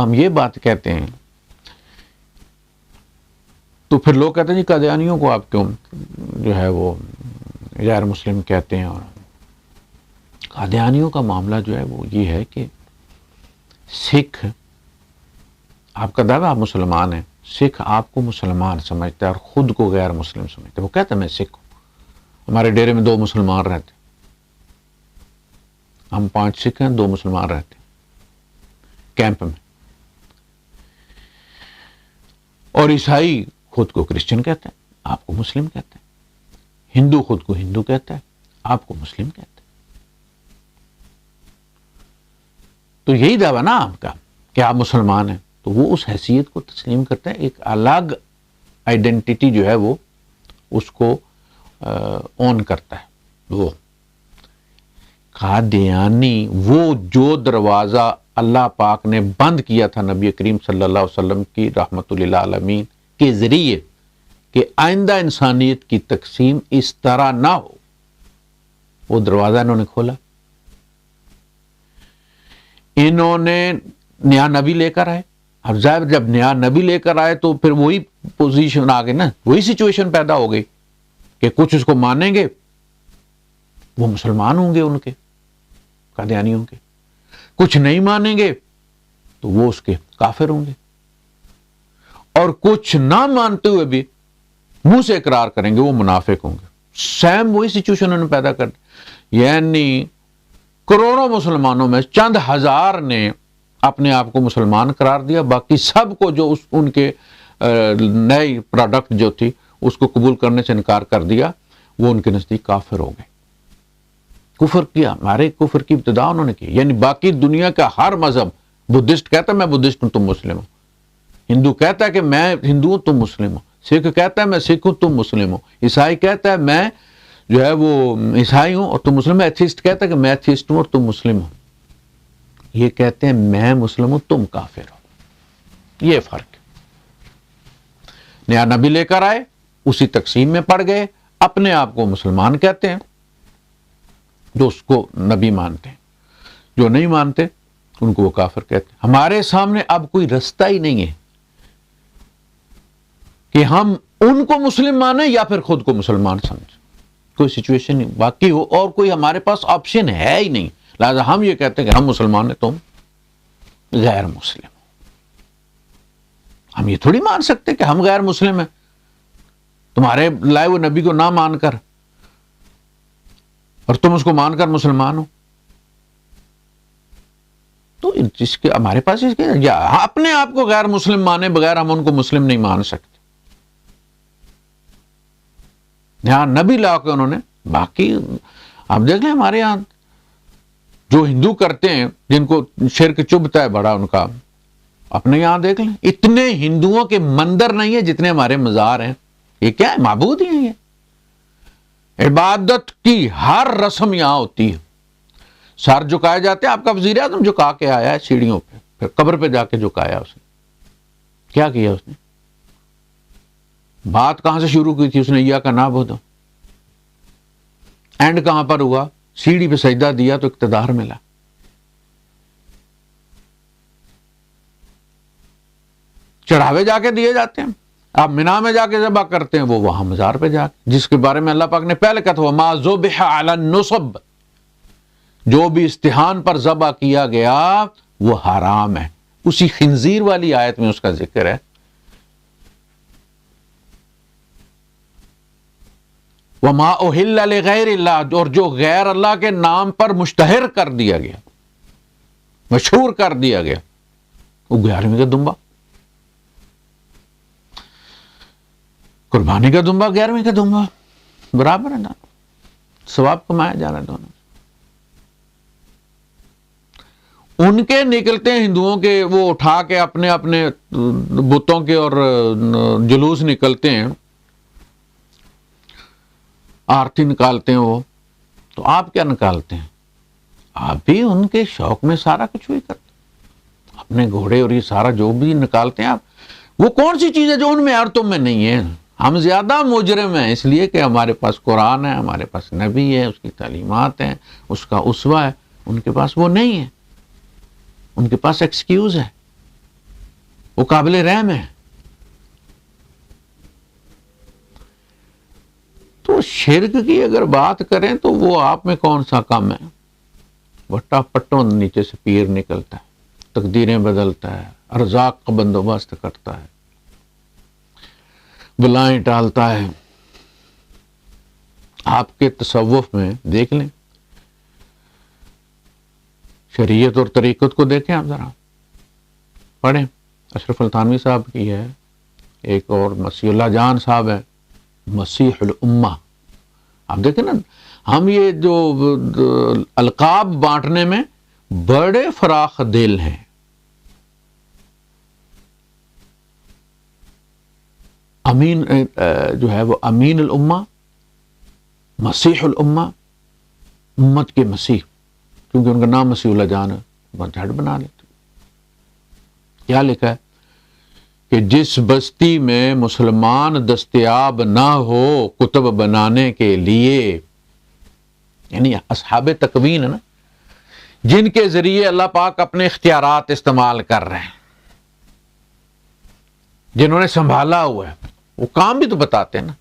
ہم یہ بات کہتے ہیں تو پھر لوگ کہتے ہیں جی قادیانیوں کو آپ کیوں جو ہے وہ غیر مسلم کہتے ہیں. اور قادیانیوں کا معاملہ جو ہے وہ یہ ہے کہ سکھ، آپ کا دعویٰ آپ مسلمان ہیں، سکھ آپ کو مسلمان سمجھتا ہے اور خود کو غیر مسلم سمجھتا ہے. وہ کہتا ہے میں سکھ ہوں، ہمارے ڈیرے میں 2 مسلمان رہتے، ہم 5 سکھ ہیں، 2 مسلمان رہتے کیمپ میں. اور عیسائی خود کو کرسچن کہتا ہے، آپ کو مسلم کہتا ہے. ہندو خود کو ہندو کہتا ہے، آپ کو مسلم کہتا ہے. تو یہی دعویٰ نا آپ کا کہ آپ مسلمان ہیں. تو وہ اس حیثیت کو تسلیم کرتا ہے، ایک الگ آئیڈینٹی جو ہے وہ اس کو اون کرتا ہے. وہ قادیانی وہ جو دروازہ اللہ پاک نے بند کیا تھا نبی کریم صلی اللہ علیہ وسلم کی رحمت للعالمین کے ذریعے کہ آئندہ انسانیت کی تقسیم اس طرح نہ ہو، وہ دروازہ انہوں نے کھولا. انہوں نے نیا نبی لے کر آئے. اب ظاہر جب نیا نبی لے کر آئے تو پھر وہی پوزیشن آ گئی نا، وہی سچویشن پیدا ہو گئی کہ کچھ اس کو مانیں گے، وہ مسلمان ہوں گے ان کے قادیانیوں کے، کچھ نہیں مانیں گے تو وہ اس کے کافر ہوں گے، اور کچھ نہ مانتے ہوئے بھی منہ سے اقرار کریں گے وہ منافق ہوں گے. سیم وہی سچویشن انہوں نے پیدا کر دی. یعنی کروڑوں مسلمانوں میں چند ہزار نے اپنے آپ کو مسلمان قرار دیا، باقی سب کو جو ان کے نئی پروڈکٹ جو تھی اس کو قبول کرنے سے انکار کر دیا، وہ ان کے نزدیک کافر ہو گئے. کفر کیا، ہمارے کفر کی ابتدا انہوں نے کی. یعنی باقی دنیا کا ہر مذہب، بدھسٹ کہتا ہے میں بدھسٹ ہوں تم مسلم ہو، ہندو کہتا ہے کہ میں ہندو ہوں تم مسلم ہو، سکھ کہتا ہے میں سکھ ہوں تم مسلم ہو، عیسائی کہتا ہے میں جو ہے وہ عیسائی ہوں اور تم مسلم. ایتھیسٹ کہتا ہے کہ میں ایتھیسٹ ہوں اور تم مسلم ہو. یہ کہتے ہیں میں مسلم ہوں تم کافر ہو. یہ فرق. نیا نبی لے کر آئے، اسی تقسیم میں پڑ گئے، اپنے آپ کو مسلمان کہتے ہیں جو اس کو نبی مانتے ہیں، جو نہیں مانتے ان کو وہ کافر کہتے ہیں. ہمارے سامنے اب کوئی رستہ ہی نہیں ہے کہ ہم ان کو مسلم مانیں یا پھر خود کو مسلمان سمجھیں. کوئی سچویشن نہیں باقی ہو، اور کوئی ہمارے پاس آپشن ہے ہی نہیں. لہذا ہم یہ کہتے ہیں کہ ہم مسلمان ہیں، تم غیر مسلم ہو. ہم یہ تھوڑی مان سکتے کہ ہم غیر مسلم ہیں تمہارے لائے ہوئے نبی کو نہ مان کر، اور تم اس کو مان کر مسلمان ہو. تو جس کے ہمارے پاس اس کے یا اپنے آپ کو غیر مسلم مانے بغیر ہم ان کو مسلم نہیں مان سکتے. یہاں نبی لا کے انہوں نے، باقی آپ دیکھ لیں ہمارے یہاں جو ہندو کرتے ہیں جن کو شرک چبھتا ہے بڑا ان کا، اپنے یہاں دیکھ لیں اتنے ہندوؤں کے مندر نہیں ہیں جتنے ہمارے مزار ہیں. یہ کیا ہے؟ معبود ہی ہیں. یہ عبادت کی ہر رسم یہاں ہوتی ہے. سر جھکائے جاتے ہیں. آپ کا وزیر اعظم جھکا کے آیا ہے سیڑھیوں پہ، پھر قبر پہ جا کے جھکایا اس نے. کیا کیا اس نے؟ بات کہاں سے شروع کی تھی اس نے؟ یا کا نعبد، اینڈ کہاں پر ہوا؟ سیڑھی پہ سجدہ دیا تو اقتدار ملا. چڑھاوے جا کے دیے جاتے ہیں. آپ مینا میں جا کے ذبح کرتے ہیں، وہ وہاں مزار پہ جا کے، جس کے بارے میں اللہ پاک نے پہلے کہا تھا ما ذبح علی النصب، جو بھی استحان پر ذبح کیا گیا وہ حرام ہے. اسی خنزیر والی آیت میں اس کا ذکر ہے. وما اہل لغیر اللہ، اور جو غیر اللہ کے نام پر مشتہر کر دیا گیا، مشہور کر دیا گیا، وہ 11ویں کا دمبا، قربانی کا دمبا 11ویں کا دمبا برابر ہے نا، ثواب کمایا جا رہا ہے دونوں. ان کے نکلتے ہیں ہندوؤں کے، وہ اٹھا کے اپنے اپنے بتوں کے اور جلوس نکلتے ہیں، آرتی نکالتے ہیں وہ. تو آپ کیا نکالتے ہیں؟ آپ بھی ان کے شوق میں سارا کچھ وہی کرتے ہیں، اپنے گھوڑے اور یہ سارا جو بھی نکالتے ہیں آپ. وہ کون سی چیز ہے جو ان میں اور تم میں نہیں ہے؟ ہم زیادہ مجرم ہیں اس لیے کہ ہمارے پاس قرآن ہے، ہمارے پاس نبی ہے، اس کی تعلیمات ہیں، اس کا اسوہ ہے. ان کے پاس وہ نہیں ہے، ان کے پاس ایکسکیوز ہے. وہ قابل رحم ہے. تو شرک کی اگر بات کریں تو وہ آپ میں کون سا کم ہے؟ وٹا پٹوں نیچے سے پیر نکلتا ہے، تقدیریں بدلتا ہے، ارزاق کا بندوبست کرتا ہے، بلائیں ٹالتا ہے. آپ کے تصوف میں دیکھ لیں، شریعت اور طریقت کو دیکھیں آپ ذرا، پڑھیں. اشرف التھانوی صاحب کی ہے، ایک اور مسیح اللہ جان صاحب ہے، مسیح الامہ. آپ دیکھیں نا، ہم یہ جو القاب بانٹنے میں بڑے فراخ دل ہیں. امین جو ہے وہ امین الامہ، مسیح الامہ، امت کے مسیح، کیونکہ ان کا نام مسیح اللہ جان ہے، بس جھٹ بنا لیتے. کیا لکھا ہے کہ جس بستی میں مسلمان دستیاب نہ ہو کتب بنانے کے لیے، یعنی اصحاب تکوین ہے نا، جن کے ذریعے اللہ پاک اپنے اختیارات استعمال کر رہے ہیں، جنہوں نے سنبھالا ہوا ہے، وہ کام بھی تو بتاتے ہیں نا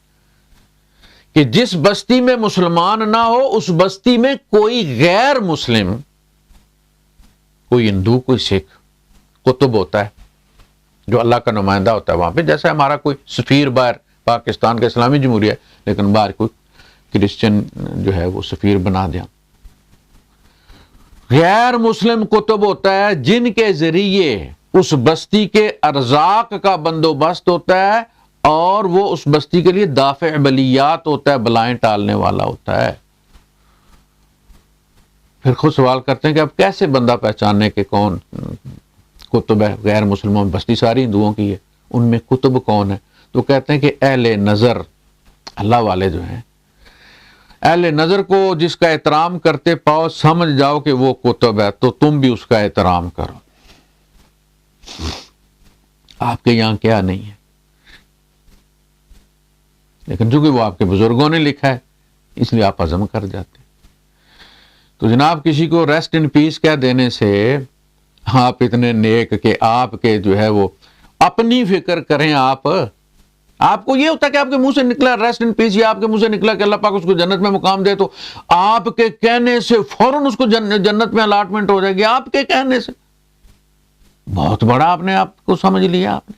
کہ جس بستی میں مسلمان نہ ہو اس بستی میں کوئی غیر مسلم، کوئی ہندو، کوئی سکھ، کتب ہوتا ہے جو اللہ کا نمائندہ ہوتا ہے وہاں پہ، جیسے ہمارا کوئی سفیر باہر پاکستان کا اسلامی جمہوریہ ہے لیکن باہر کوئی کرسچن جو ہے وہ سفیر بنا دیا. غیر مسلم کتب ہوتا ہے جن کے ذریعے اس بستی کے ارزاق کا بندوبست ہوتا ہے اور وہ اس بستی کے لیے دافع بلیات ہوتا ہے، بلائیں ٹالنے والا ہوتا ہے. پھر خود سوال کرتے ہیں کہ اب کیسے بندہ پہچاننے کہ کون کتب ہے؟ غیر مسلموں میں بستی ساری ہندوؤں کی ہے، ان میں کتب کون ہے؟ تو کہتے ہیں کہ اہل نظر، اللہ والے جو ہیں، اہل نظر کو جس کا احترام کرتے پاؤ سمجھ جاؤ کہ وہ کتب ہے، تو تم بھی اس کا احترام کرو. آپ کے یہاں کیا نہیں ہے، لیکن چونکہ وہ آپ کے بزرگوں نے لکھا ہے اس لیے آپ ہضم کر جاتے. تو جناب کسی کو ریسٹ ان پیس کہہ دینے سے آپ اتنے نیک کہ آپ کے جو ہے وہ اپنی فکر کریں. آپ کو یہ ہوتا ہے کہ آپ کے منہ سے نکلا ریسٹ ان پیس، یا آپ کے منہ سے نکلا کہ اللہ پاک اس کو جنت میں مقام دے، تو آپ کے کہنے سے فوراً اس کو جنت میں الاٹمنٹ ہو جائے گی. آپ کے کہنے سے بہت بڑا آپ نے آپ کو سمجھ لیا. آپ نے